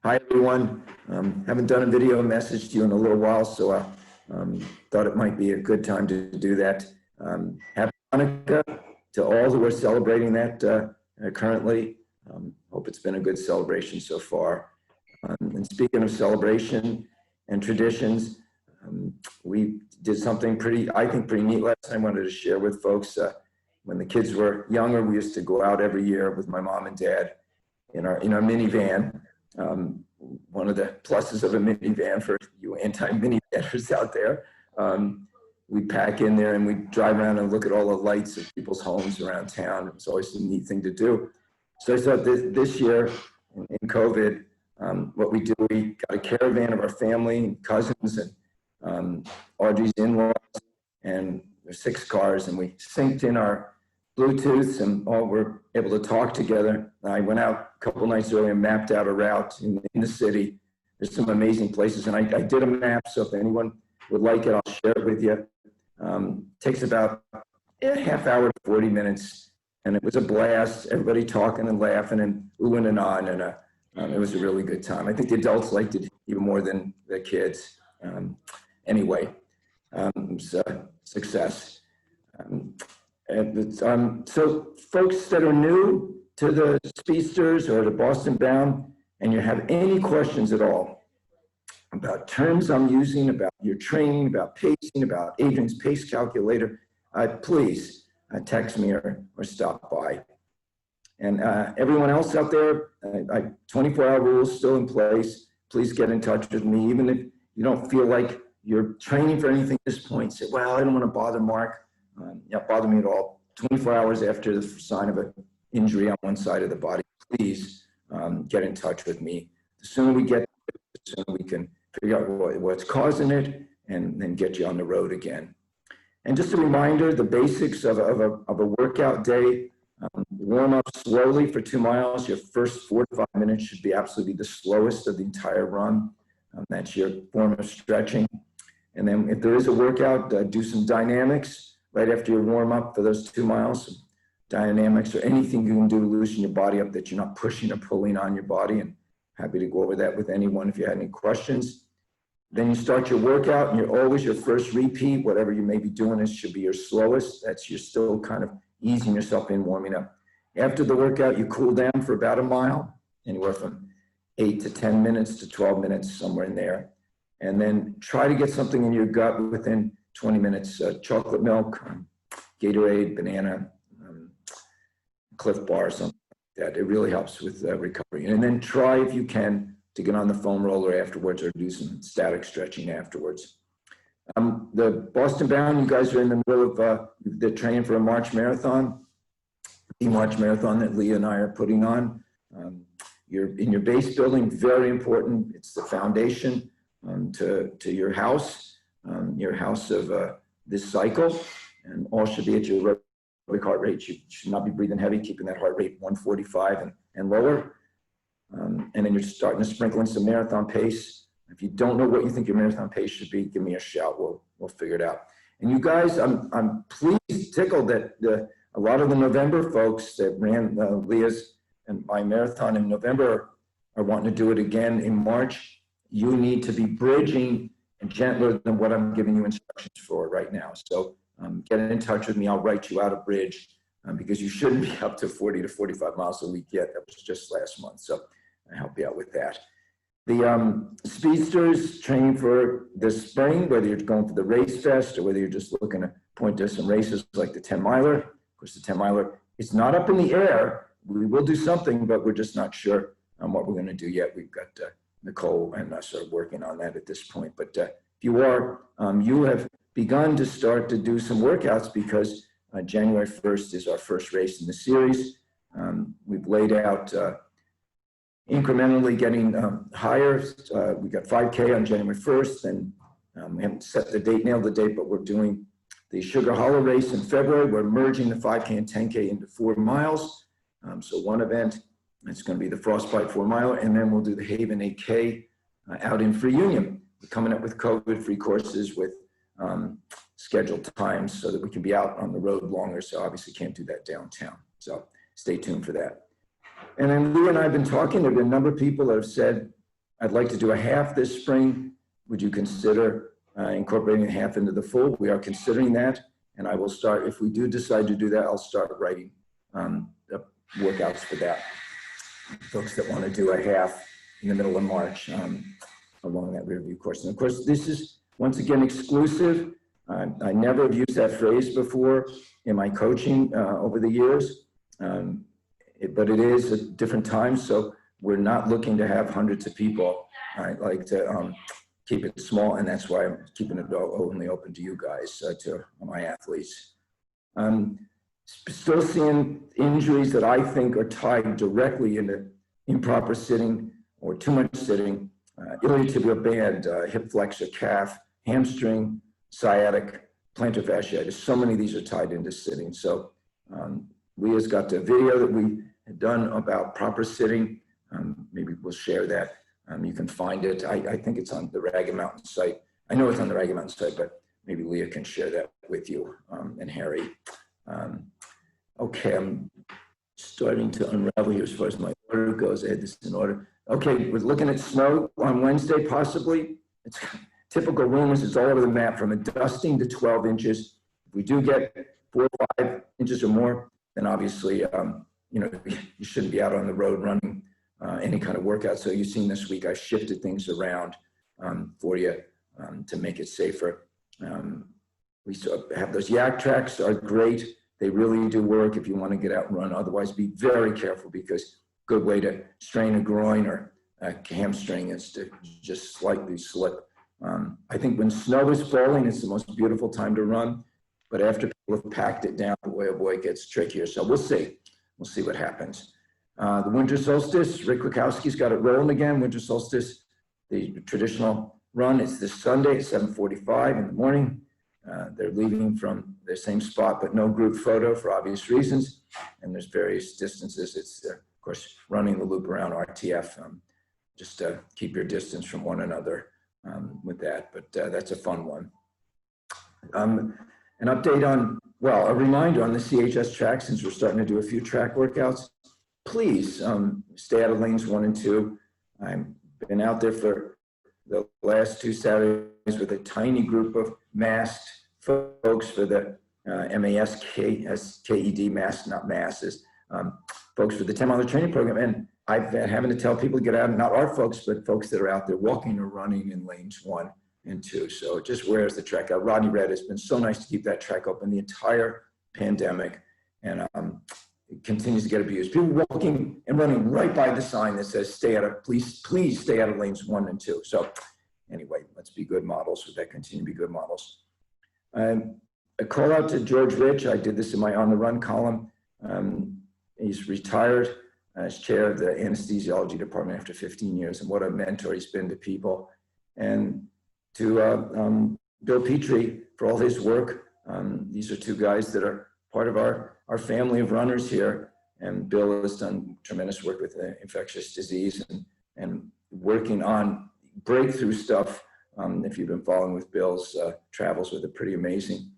Hi, everyone. Haven't done a video message to you in a little while, so I thought it might be a good time to do that. Happy Hanukkah to all who are celebrating that currently. Hope it's been a good celebration so far. And speaking of celebration and traditions, we did something I think pretty neat last time I wanted to share with folks. When the kids were younger, we used to go out every year with my mom and dad in our minivan. One of the pluses of a minivan for you anti-minivanners out there, we pack in there and we drive around and look at all the lights of people's homes around town. It's always a neat thing to do. So I thought this year in COVID, what we do, we got a caravan of our family and cousins and Audrey's in-laws, and there's 6 cars, and we synced in our Bluetooths and all were able to talk together. I went out a couple nights earlier and mapped out a route in the city. There's some amazing places, and I did a map, so if anyone would like it, I'll share it with you. Takes about a half hour to 40 minutes, and it was a blast. Everybody talking and laughing and oohing and ahhing, and it was a really good time. I think the adults liked it even more than the kids. Anyway, it was a success. So folks that are new to the Speedsters or to Boston Bound, and you have any questions at all about terms I'm using, about your training, about pacing, about Adrian's pace calculator, please text me or stop by. And everyone else out there, 24-hour rules still in place. Please get in touch with me, even if you don't feel like you're training for anything at this point. Say, well, I don't want to bother Mark. Not bother me at all. 24 hours after the sign of an injury on one side of the body, please get in touch with me. The sooner we get, the sooner we can figure out what's causing it and then get you on the road again. And just a reminder, the basics of a workout day, warm up slowly for 2 miles. Your first 4 to 5 minutes should be absolutely the slowest of the entire run. That's your form of stretching. And then if there is a workout, do some dynamics right after you warm up for those 2 miles. Dynamics or anything you can do to loosen your body up that you're not pushing or pulling on your body. And happy to go over that with anyone if you had any questions. Then you start your workout, and you're always your first repeat. Whatever you may be doing, it should be your slowest. You're still kind of easing yourself in, warming up. After the workout, you cool down for about a mile, anywhere from 8 to 10 minutes to 12 minutes, somewhere in there. And then try to get something in your gut within 20 minutes, chocolate milk, Gatorade, banana, Cliff Bar, something like that. It really helps with recovery. And then try, if you can, to get on the foam roller afterwards or do some static stretching afterwards. The Boston Bound, you guys are in the middle of the training for a March marathon, the March marathon that Leah and I are putting on. You're in your base building, very important. It's the foundation to your house of this cycle, and all should be at your aerobic heart rate. You should not be breathing heavy, keeping that heart rate 145 and lower. And then you're starting to sprinkle in some marathon pace. If you don't know what you think your marathon pace should be, give me a shout. We'll figure it out. And you guys, I'm pleased, tickled that a lot of the November folks that ran Leah's and my marathon in November are wanting to do it again in March. You need to be bridging and gentler than what I'm giving you instructions for right now. So get in touch with me. I'll write you out a bridge because you shouldn't be up to 40 to 45 miles a week yet. That was just last month. So I help you out with that. The Speedsters training for this spring, whether you're going for the RaceFest or whether you're just looking to point to some races like the 10 miler. Of course, the 10 miler is not up in the air. We will do something, but we're just not sure what we're going to do yet. We've got Nicole and us are working on that at this point. But if you are, you have begun to start to do some workouts because January 1st is our first race in the series. We've laid out incrementally getting higher. We got 5K on January 1st, and we haven't set the date, nailed the date, but we're doing the Sugar Hollow race in February. We're merging the 5K and 10K into 4 miles. So one event, it's going to be the Frostbite 4 miler, and then we'll do the Haven 8K out in Free Union. We're coming up with COVID-free courses with scheduled times so that we can be out on the road longer. So obviously can't do that downtown. So stay tuned for that. And then Leah and I have been talking. There have been a number of people that have said I'd like to do a half this spring. Would you consider incorporating a half into the full? We are considering that. And I will start, if we do decide to do that, I'll start writing the workouts for that. Folks that want to do a half in the middle of March along that rear view course. And of course, this is, once again, exclusive. I never have used that phrase before in my coaching over the years, but it is at different times. So we're not looking to have hundreds of people. I like to keep it small, and that's why I'm keeping it only open to you guys, to my athletes. Still seeing injuries that I think are tied directly into improper sitting or too much sitting, iliotibial band, hip flexor, calf, hamstring, sciatic, plantar fasciitis. So many of these are tied into sitting. So Leah's got the video that we had done about proper sitting. Maybe we'll share that. You can find it. I think it's on the Ragged Mountain site. I know it's on the Ragged Mountain site, but maybe Leah can share that with you and Harry. Okay, I'm starting to unravel here as far as my order goes. I had this in order. Okay, we're looking at snow on Wednesday, possibly. It's typical rumors. It's all over the map from a dusting to 12 inches. If we do get 4 or 5 inches or more, then obviously, you know, you shouldn't be out on the road running any kind of workout. So you've seen this week, I shifted things around for you to make it safer. We still have those yak tracks are great. They really do work if you want to get out and run. Otherwise, be very careful, because good way to strain a groin or a hamstring is to just slightly slip. I think when snow is falling, it's the most beautiful time to run. But after people have packed it down, boy, oh boy, it gets trickier. So we'll see. We'll see what happens. The winter solstice, Rick Wachowski's got it rolling again. Winter solstice, the traditional run. It's this Sunday at 7:45 in the morning. They're leaving from the same spot, but no group photo for obvious reasons. And there's various distances. It's, of course, running the loop around RTF. Just keep your distance from one another with that. But that's a fun one. An update on, well, a reminder on the CHS track, since we're starting to do a few track workouts. Please stay out of lanes 1 and 2. I've been out there for the last 2 Saturdays with a tiny group of masked folks for the MASKED, masked, not masses, folks for the 10-mile training program. And I've been having to tell people to get out, not our folks, but folks that are out there walking or running in lanes 1 and 2. So it just wears the track out. Rodney Red has been so nice to keep that track open the entire pandemic. And it continues to get abused. People walking and running right by the sign that says, stay out of, please stay out of lanes 1 and 2. So anyway, let's be good models. Would that continue to be good models? A call out to George Rich. I did this in my On the Run column. He's retired as chair of the anesthesiology department after 15 years. And what a mentor he's been to people. And to Bill Petrie for all his work. These are 2 guys that are part of our family of runners here. And Bill has done tremendous work with infectious disease and working on breakthrough stuff. If you've been following with Bill's travels with it, pretty amazing.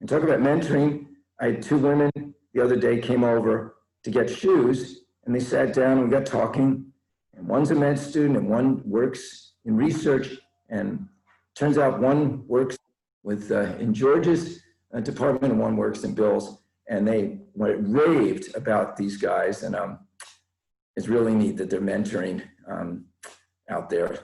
And talk about mentoring. I had 2 women the other day came over to get shoes, and they sat down and we got talking. And one's a med student and one works in research. And turns out one works with in George's department and one works in Bill's. And they raved about these guys. And it's really neat that they're mentoring out there.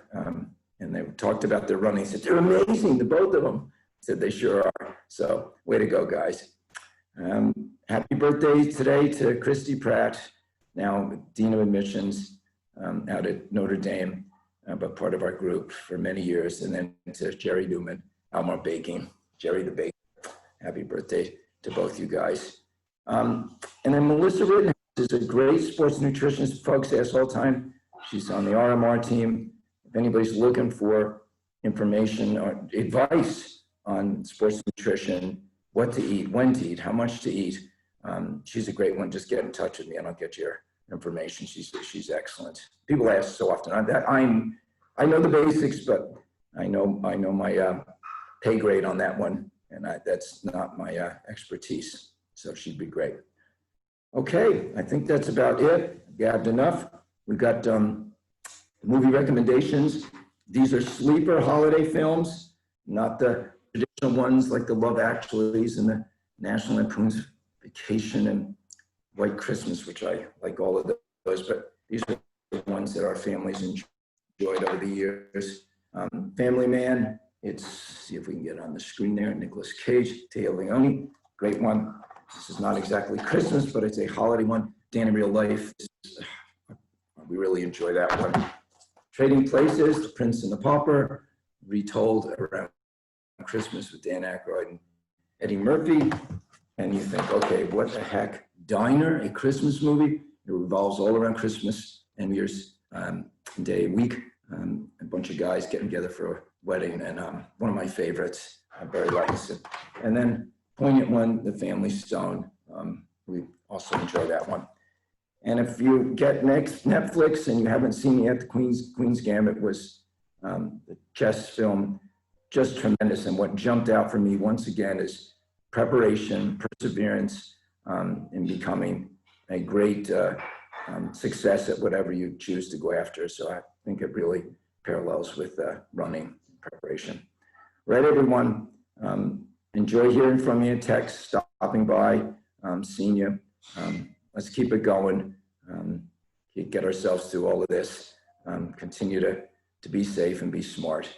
And they talked about their running. They said, they're amazing, the both of them. I said, they sure are. So way to go, guys. Happy birthday today to Christy Pratt, now Dean of Admissions out at Notre Dame, but part of our group for many years. And then to Jerry Newman, Almar Baking, Jerry the Baker. Happy birthday to both you guys. And then Melissa Rittenhouse is a great sports nutritionist. Folks ask all the time. She's on the RMR team. If anybody's looking for information or advice on sports nutrition, what to eat, when to eat, how much to eat, she's a great one. Just get in touch with me and I'll get your information. She's excellent. People ask so often. I know the basics, but I know my pay grade on that one, and that's not my expertise. So she'd be great. Okay, I think that's about it. Gabbed enough. We got movie recommendations. These are sleeper holiday films, not the traditional ones like the Love Actuallys and the National Lampoon's Vacation and White Christmas, which I like all of those, but these are the ones that our families enjoyed over the years. Family Man, see if we can get it on the screen there. Nicolas Cage, Taya Leone, great one. This is not exactly Christmas, but it's a holiday one. Dan in Real Life, we really enjoy that one. Trading Places, The Prince and the Pauper, retold around Christmas with Dan Aykroyd and Eddie Murphy. And you think, okay, what the heck? Diner, a Christmas movie? It revolves all around Christmas and New Year's Day week. A bunch of guys getting together for a wedding, and one of my favorites. Barry likes it. And then poignant one, The Family Stone. We also enjoy that one. And if you get Netflix and you haven't seen it yet, the Queen's Gambit was the chess film, just tremendous. And what jumped out for me once again is preparation, perseverance, in becoming a great success at whatever you choose to go after. So I think it really parallels with running preparation. Right, everyone. Enjoy hearing from you. Text, stopping by, seeing you. Let's keep it going. Get ourselves through all of this. Continue to be safe and be smart.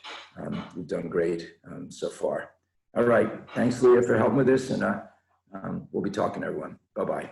We've done great so far. All right. Thanks, Leah, for helping with this. And we'll be talking to everyone. Bye-bye.